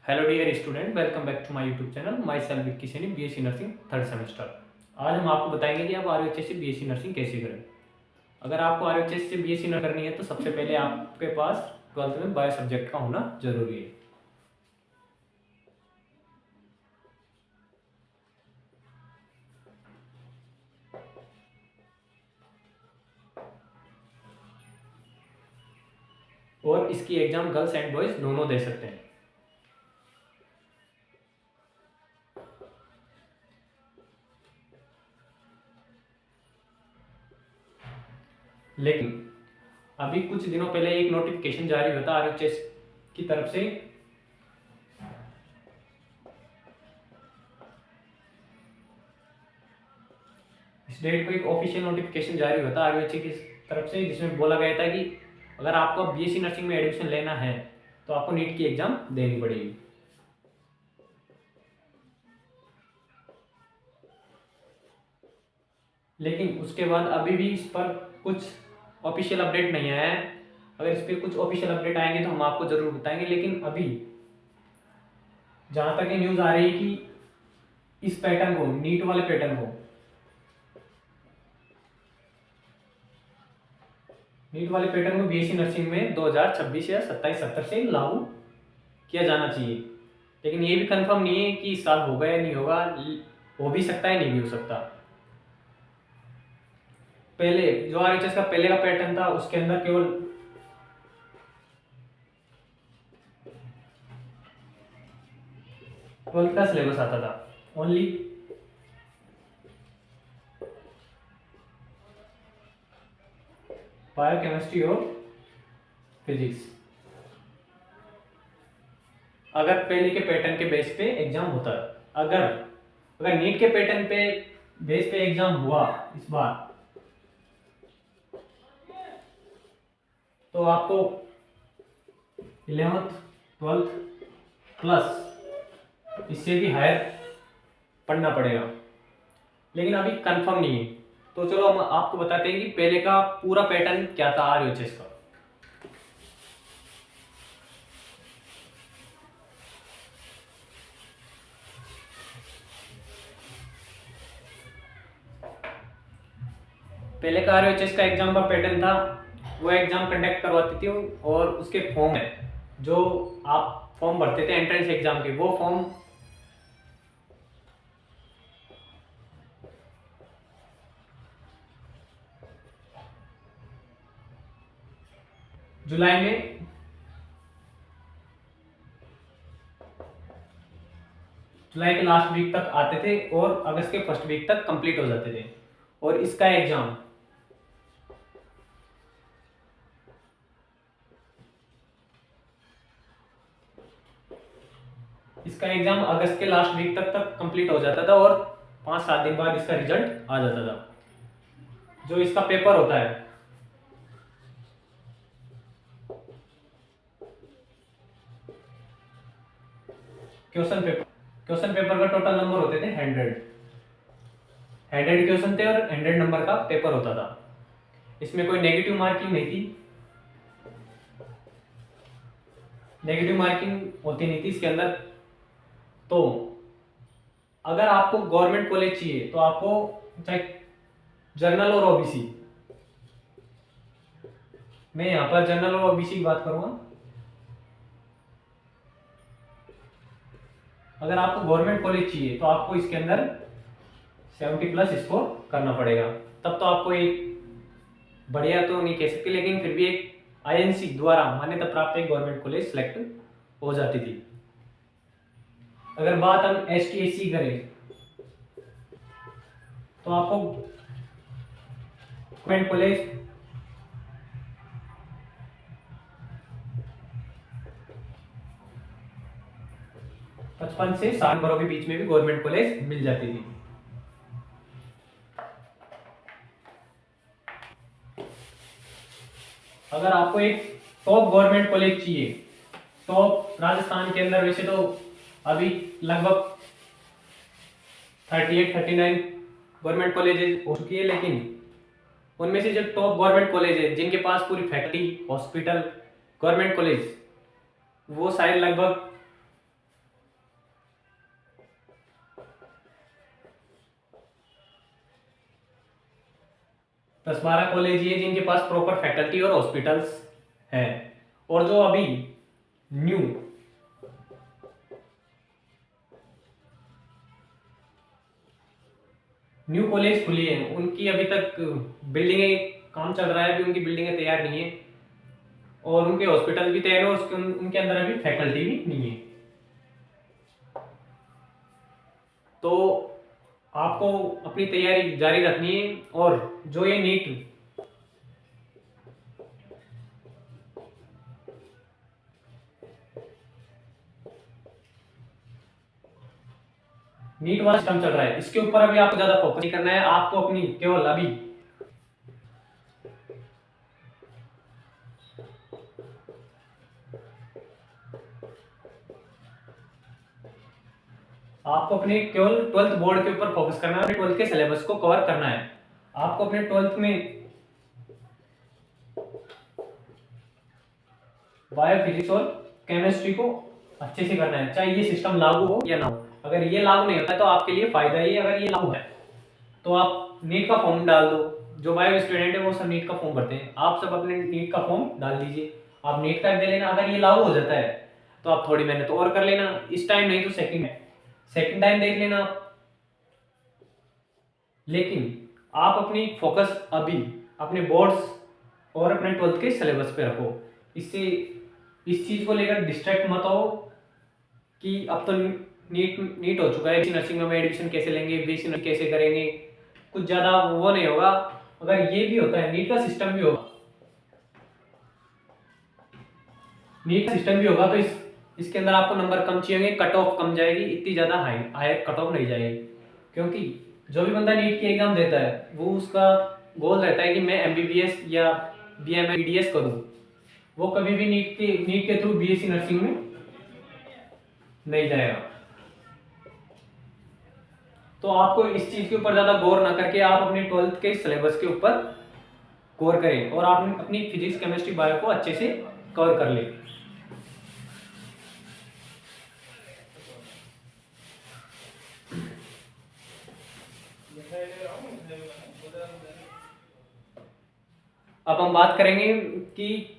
Hello dear student, welcome back to my YouTube channel. Myself Vicky Saini, BSc nursing third semester. आज हम आपको बताएंगे कि आप आरयूएचएस से बीएससी नर्सिंग कैसे करें। अगर आपको आरयूएचएस से बीएससी नर्सिंग करनी है तो सबसे पहले आपके पास 12th में बायो सब्जेक्ट का होना जरूरी है। और इसकी एग्जाम गर्ल्स एंड बॉयज दोनों दे सकते हैं। लेकिन अभी कुछ दिनों पहले एक नोटिफिकेशन जारी हुआ था आरयूएचएस की तरफ से। इस डेट को एक ऑफिशियल नोटिफिकेशन जारी हुआ था आरयूएचएस की तरफ से, जिसमें बोला गया था कि अगर आपको बीएससी नर्सिंग में एडमिशन लेना है तो आपको नीट की एग्जाम देनी पड़ेगी। लेकिन उसके बाद अभी भी इस पर कुछ ऑफिशियल अपडेट नहीं आया है। अगर इस पर कुछ ऑफिशियल अपडेट आएंगे तो हम आपको ज़रूर बताएंगे। लेकिन अभी जहाँ तक ये न्यूज़ आ रही है कि इस पैटर्न को, नीट वाले पैटर्न को, बीएससी नर्सिंग में 2026 या 27-70 से लागू किया जाना चाहिए। लेकिन ये भी कंफर्म नहीं है कि इस साल होगा या नहीं होगा। हो भी सकता है, नहीं भी हो सकता। पहले जो आरएचएस का पहले का पैटर्न था उसके अंदर केवल 12th का सिलेबस आता था ओनली। बायोकेमिस्ट्री और फिजिक्स। अगर पहले के पैटर्न के बेस पे एग्जाम होता है, अगर नीट के पैटर्न पे बेस पे एग्जाम हुआ इस बार, तो आपको 11th 12th प्लस इससे भी हायर पढ़ना पड़ेगा। लेकिन अभी कंफर्म नहीं है। तो चलो हम आपको बताते हैं कि पहले का पूरा पैटर्न क्या था आरयूएचएस का। पहले का आरयूएचएस का एग्जाम का पैटर्न था, वो एग्जाम कंडक्ट करवाती थी और उसके फॉर्म है जो आप फॉर्म भरते थे एंट्रेंस एग्जाम के, वो फॉर्म जुलाई के लास्ट वीक तक आते थे और अगस्त के फर्स्ट वीक तक कंप्लीट हो जाते थे। और इसका एग्जाम अगस्त के लास्ट वीक तक कंप्लीट हो जाता था और 5-7 दिन बाद इसका रिजल्ट आ जाता था। जो इसका पेपर होता है, क्वेश्चन पेपर का टोटल नंबर होते थे 100 क्वेश्चन थे और 100 नंबर का पेपर होता था। इसमें कोई नेगेटिव मार्किंग नहीं थी, इसके अंदर। तो अगर आपको गवर्नमेंट कॉलेज चाहिए तो आपको चाहे जनरल और ओबीसी, मैं यहां पर जनरल और ओबीसी की बात करूंगा। अगर आपको गवर्नमेंट कॉलेज चाहिए तो आपको इसके अंदर 70+ स्कोर करना पड़ेगा। तब तो आपको एक बढ़िया तो नहीं कह सकते, लेकिन फिर भी एक आईएनसी द्वारा मान्यता प्राप्त एक गवर्नमेंट कॉलेज सिलेक्ट हो जाती थी। अगर बात हम एसटी एससी करें तो आपको गवर्नमेंट कॉलेज 55 से 60 नंबरों के बीच में भी गवर्नमेंट कॉलेज मिल जाती थी। अगर आपको एक टॉप गवर्नमेंट कॉलेज चाहिए, टॉप राजस्थान के अंदर वैसे तो अभी लगभग 38-39 गवर्नमेंट कॉलेजेस हो चुकी है, लेकिन उनमें से जो टॉप गवर्नमेंट कॉलेज है जिनके पास पूरी फैकल्टी, हॉस्पिटल, गवर्नमेंट कॉलेज, वो शायद लगभग 10-12 कॉलेज ये जिनके पास प्रॉपर फैकल्टी और हॉस्पिटल्स हैं। और जो अभी न्यू कॉलेज खुली है उनकी अभी तक बिल्डिंगें काम चल रहा है, अभी उनकी बिल्डिंगें तैयार नहीं है और उनके हॉस्पिटल भी तैयार है और उनके अंदर अभी फैकल्टी भी नहीं है। तो आपको अपनी तैयारी जारी रखनी है। और जो ये नीट वाला सिस्टम चल रहा है, इसके ऊपर अभी आपको ज्यादा फोकस नहीं करना है। आपको अपनी केवल अभी आपको अपने केवल 12th बोर्ड के ऊपर फोकस करना है, अपने 12th के सिलेबस को कवर करना है। आपको अपने 12th में बायो, फिजिक्स और केमिस्ट्री को अच्छे से करना है, चाहे ये सिस्टम लागू हो या ना हो। अगर ये लागू नहीं होता है तो आपके लिए फायदा ही है, अगर ये लागू है तो आप नीट का फॉर्म डाल दो। जो बायो स्टूडेंट है वो सब नीट का फॉर्म भरते हैं, आप सब अपने नीट का फॉर्म डाल दीजिए, आप नीट का दे लेना। अगर ये लागू हो जाता है तो आप थोड़ी मेहनत और कर लेना, इस टाइम नहीं तो सेकंड टाइम देख लेना। लेकिन आप अपनी फोकस अभी अपने बोर्ड्स और अपने 12th के सिलेबस पे रखो। इससे इस चीज को लेकर डिस्ट्रैक्ट मत हो कि अब तो नीट हो चुका है, बीएससी नर्सिंग में एडमिशन कैसे लेंगे, बीएससी नर्सिंग कैसे करेंगे, कुछ ज्यादा वो नहीं होगा। अगर ये भी होता है, नीट का सिस्टम भी होगा, तो इसके अंदर आपको नंबर कम चाहिए, कट ऑफ कम जाएगी, इतनी ज्यादा हाई कट ऑफ नहीं जाएगी। क्योंकि जो भी बंदा नीट की एग्जाम देता है वो उसका गोल रहता है कि मैं एमबीबीएस या बीएमएस बीडीएस करूं, वो कभी भी नीट के थ्रू बीएससी नर्सिंग में नहीं जाएगा। तो आपको इस चीज के ऊपर ज्यादा गौर ना करके आप अपने 12th के सिलेबस के ऊपर गौर करें और आप अपनी फिजिक्स, केमिस्ट्री, बायो को अच्छे से कवर कर लें। अब हम बात करेंगे कि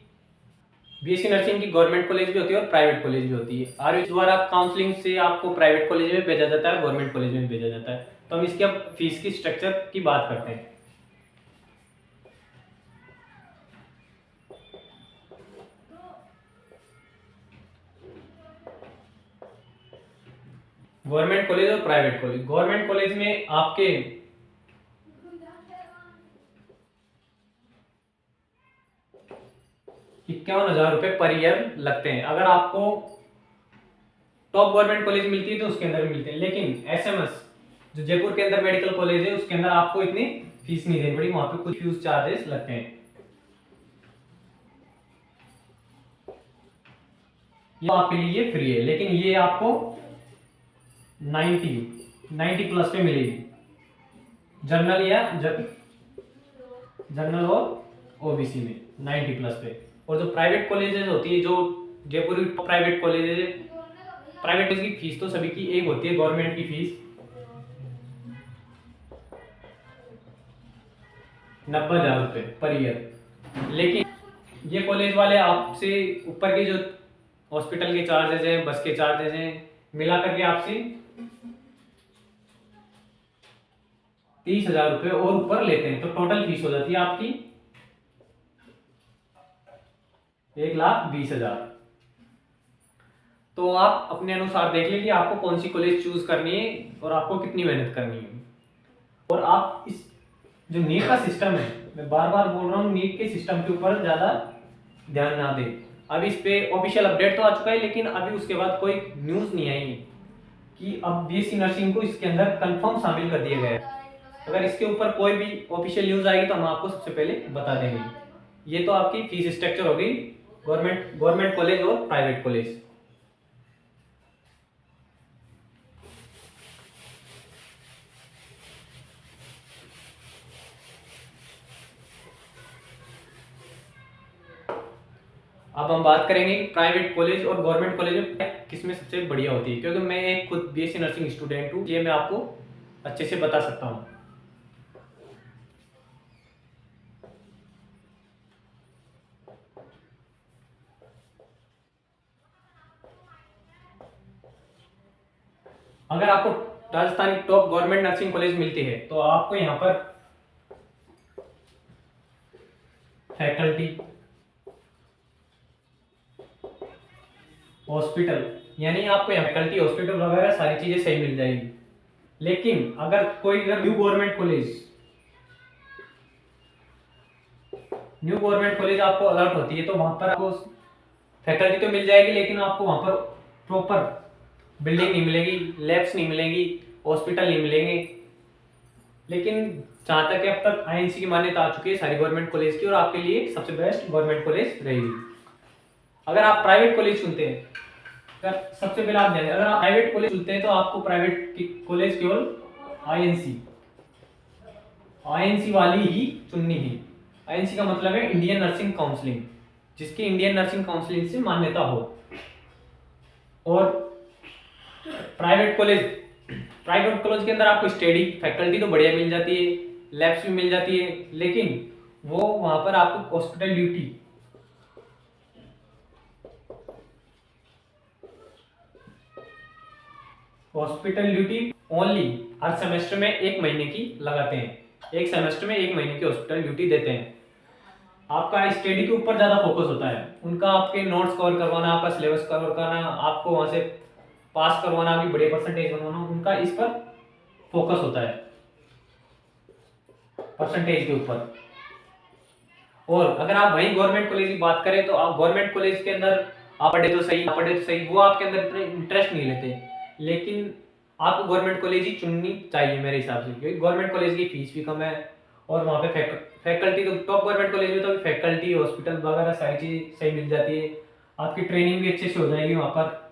बीएससी नर्सिंग की गवर्नमेंट कॉलेज भी होती है और प्राइवेट कॉलेज भी होती है। आरयू द्वारा काउंसलिंग से आपको प्राइवेट कॉलेज में भेजा जाता है, गवर्नमेंट कॉलेज में भेजा जाता है। तो हम इसके अब फीस की स्ट्रक्चर की बात करते हैं। गवर्नमेंट कॉलेज और प्राइवेट कॉलेज। गवर्नमेंट कॉलेज में आपके 51,000 रुपए पर ईयर लगते हैं। अगर आपको टॉप गवर्नमेंट कॉलेज मिलती है तो उसके अंदर भी मिलते हैं, लेकिन एसएमएस जो जयपुर के अंदर मेडिकल कॉलेज है उसके अंदर आपको इतनी फीस नहीं देनी पड़ी, वहां पे कुछ फ्यूज चार्जेस लगते हैं। ये आपके लिए फ्री है, लेकिन ये आपको 90 प्लस पे मिलेगी, जनरल और ओबीसी में 90 प्लस पे। और जो प्राइवेट कॉलेजेस होती है, जो जयपुर की प्राइवेट कॉलेज की फीस तो सभी की एक होती है, गवर्नमेंट की फीस 90,000 रुपए पर ईयर। लेकिन ये कॉलेज वाले आपसे ऊपर के जो हॉस्पिटल के चार्जेस हैं, बस के चार्जेस हैं, मिला करके आपसे 30,000 रुपए और ऊपर लेते हैं। तो टोटल फीस हो जाती है आपकी 1,20,000। तो आप अपने अनुसार देख लें कि आपको कौन सी कॉलेज चूज करनी है और आपको कितनी मेहनत करनी है। और आप इस जो नीट का सिस्टम है, मैं बार बार बोल रहा हूँ, नीट के सिस्टम के ऊपर ज्यादा ध्यान ना दें। अब इस पे ऑफिशियल अपडेट तो आ चुका है, लेकिन अभी उसके बाद कोई न्यूज नहीं आई कि अब बीएससी नर्सिंग को इसके अंदर कंफर्म शामिल कर दिया गया है। अगर इसके ऊपर कोई भी ऑफिशियल न्यूज आएगी तो हम आपको सबसे पहले बता देंगे। ये तो आपकी फीस स्ट्रक्चर हो गई गवर्नमेंट कॉलेज और प्राइवेट कॉलेज। अब हम बात करेंगे प्राइवेट कॉलेज और गवर्नमेंट कॉलेज में किसमें सबसे बढ़िया होती है, क्योंकि मैं एक खुद बीएससी नर्सिंग स्टूडेंट हूँ, ये मैं आपको अच्छे से बता सकता हूँ। अगर आपको राजस्थान की टॉप गवर्नमेंट नर्सिंग कॉलेज मिलती है तो आपको यहाँ पर फैकल्टी, हॉस्पिटल, यानी आपको यहाँ फैकल्टी, हॉस्पिटल वगैरह सारी चीजें सही मिल जाएगी। लेकिन अगर न्यू गवर्नमेंट कॉलेज आपको अलर्ट होती है तो वहां पर आपको फैकल्टी तो मिल जाएगी, लेकिन आपको वहां पर प्रॉपर बिल्डिंग नहीं मिलेगी, लैब्स नहीं मिलेगी, हॉस्पिटल नहीं मिलेंगे। लेकिन जहाँ तक अब तक आईएनसी की मान्यता आ चुकी है सारी गवर्नमेंट कॉलेज की, और आपके लिए सबसे बेस्ट गवर्नमेंट कॉलेज रहेगी। अगर आप प्राइवेट कॉलेज चुनते हैं, सबसे पहले आप ध्यान, अगर आप प्राइवेट कॉलेज चुनते हैं तो आपको प्राइवेट कॉलेज केवल आईएनसी वाली ही चुननी है। आईएनसी का मतलब है इंडियन नर्सिंग काउंसिलिंग, जिसकी इंडियन नर्सिंग काउंसिलिंग से मान्यता हो। और प्राइवेट कॉलेज के अंदर आपको स्टडी फैकल्टी तो बढ़िया मिल जाती है, लैब्स भी मिल जाती है, लेकिन वो वहां पर आपको हॉस्पिटल ड्यूटी ओनली हर सेमेस्टर में 1 महीने की लगाते हैं। एक सेमेस्टर में 1 महीने की हॉस्पिटल ड्यूटी देते हैं। आपका स्टडी के ऊपर ज्यादा फोकस होता है, उनका आपके नोट्स कवर करवाना, आपका सिलेबस कवर करना, आपको वहां से पास करवाना, आपकी बढ़िया परसेंटेज बनवाना, उनका इस पर फोकस होता है, परसेंटेज के ऊपर। और अगर आप वही गवर्नमेंट कॉलेज की बात करें तो आप गवर्नमेंट कॉलेज के अंदर आप पढ़े तो सही, वो आपके अंदर इतने इंटरेस्ट नहीं लेते। लेकिन आपको गवर्नमेंट कॉलेज ही चुननी चाहिए मेरे हिसाब से, क्योंकि गवर्नमेंट कॉलेज की फीस भी कम है और वहाँ पे फैकल्टी तो टॉप गवर्नमेंट कॉलेज में तो फैकल्टी, हॉस्पिटल वगैरह सारी चीज सही मिल जाती है। आपकी ट्रेनिंग भी अच्छे से हो जाएगी, वहाँ पर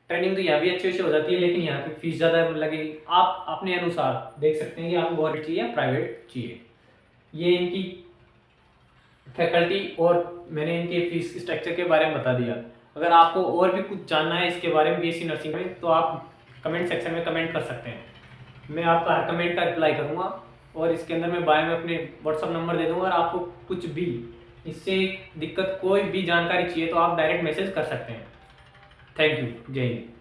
ट्रेनिंग तो यहाँ भी अच्छे से हो जाती है, लेकिन यहाँ पे फीस ज़्यादा लगेगी। आप अपने अनुसार देख सकते हैं कि आपको गवर्नमेंट चाहिए या प्राइवेट चाहिए। ये इनकी फैकल्टी और मैंने इनके फीस स्ट्रक्चर के बारे में बता दिया। अगर आपको और भी कुछ जानना है इसके बारे में बीएससी नर्सिंग में, तो आप कमेंट सेक्शन में कमेंट कर सकते हैं, मैं आपका हर कमेंट का रिप्लाई करूँगा। और इसके अंदर मैं बायो में अपने व्हाट्सअप नंबर दे दूँगा, और आपको कुछ भी इससे दिक्कत कोई भी जानकारी चाहिए तो आप डायरेक्ट मैसेज कर सकते हैं। थैंक यू, जय हिंद।